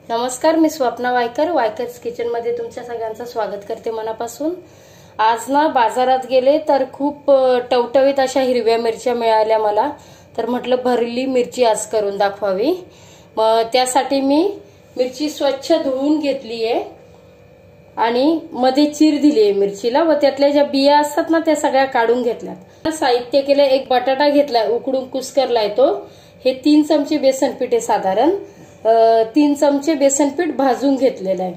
नमस्कार, मी स्वप्ना वायकर, वायकर्स किचन मध्ये तुमच्या सगळ्यांचं स्वागत करते मनापासून। आज ना बाजारात गेले तर खूप टवटवीत अशा हिरव्या मिरच्या मिळाल्या मला, तर म्हटलं भरली मिरची आज करून दाखवावी। मग त्यासाठी मी मिरची स्वच्छ धुवून घेतली आहे आणि मध्ये चीर दिली आहे मिरचीला व त्यातल्या ज्या बिया असतात ना त्या सगळ्या काढून घेतल्यात। साहित्य केले, एक बटाटा घेतलाय उकडून कुस्करलाय तो, हे 3 चमचे बेसन पीठ आहे साधारण, 3 चमचे बेसन पीठ भाजून घेतलेला आहे।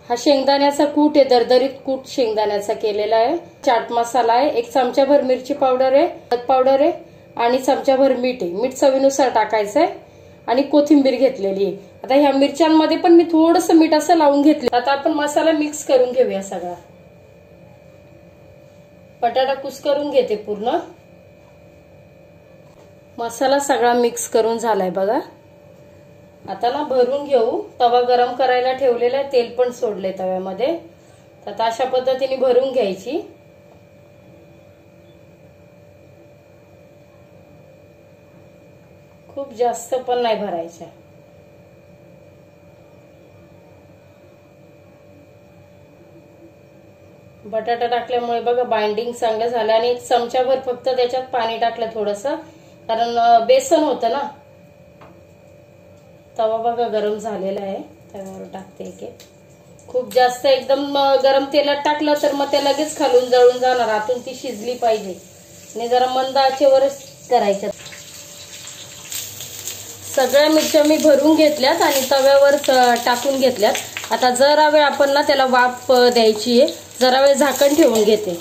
हा शेंगदाण्याचा कूट आहे, दरदरीत कूट शेंगदाण्याचा केलेला आहे। चाट मसाला आहे, 1 चमचाभर मिरची पावडर आहे, हळद पावडर आहे आणि चमचाभर मीठ आहे, मीठ चवीनुसार टाकायचं आहे आणि कोथिंबीर घेतलेली आहे। आता ह्या मिरच्यांमध्ये पण मी थोडंसं मीठ असं लावून घेतलं। आता आपण मसाला मिक्स करून घेऊया सगळा। बटाटा कुस्करून घेते पूर्ण, मसाला सगळा मिक्स करून झालाय बघा। आता ना भरून घेऊ, तवा गरम करायला ठेवलेला आहे, तेल पण सोडले तव्यामध्ये। आता अशा पद्धतीने भरून घ्यायची। खूप जास्त पण नाही भरायच्या। बटाटा टाकल्यामुळे बघा बाइंडिंग चांगलं झालं आणि 1 चमचाभर फक्त त्याच्यात पाणी टाकलं थोडंसं, कारण बेसन होतं ना। तवा बघा गरम झालेला आहे, तव्यावर टाकते एक। खूप जास्त एकदम गरम तेलात टाकलं तर मग ते लगेच खालून जळून जाणार, आतून ती शिजली पाहिजे आणि जरा मंद आचेवरच करायच्या। सगळ्या मिरच्या मी भरून घेतल्यात आणि तव्यावर टाकून घेतल्यात। आता जरा वेळ आपण ना त्याला वाफ द्यायची आहे, जरा वेळ झाकण ठेवून घेते।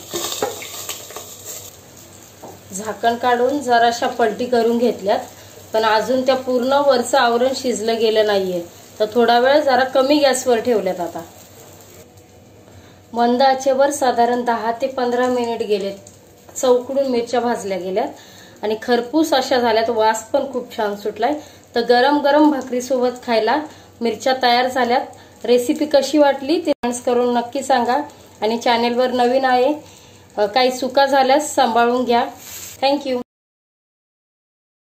झाकण काढून जराशा पलटी करून घेतल्यात, पण अजून त्या पूर्ण वरचं आवरण शिजलं गेलं नाहीये, तर थोडा वेळ जरा कमी गॅसवर ठेवल्यात। आता मंद आचेवर साधारण 10 ते 15 मिनिट गेलेत, चौकडून मिरच्या भाजल्या गेल्यात आणि खरपूस अशा झाल्यात, वास पण खूप छान सुटलाय। तर गरम गरम भाकरी सोबत खायला मिरच्या तयार झाल्यात। रेसिपी कशी वाटली ते कमेंट्स करून नक्की सांगा आणि चॅनेलवर नवीन आहे, काही चुका झाल्यास सांभाळून घ्या। थँक्यू।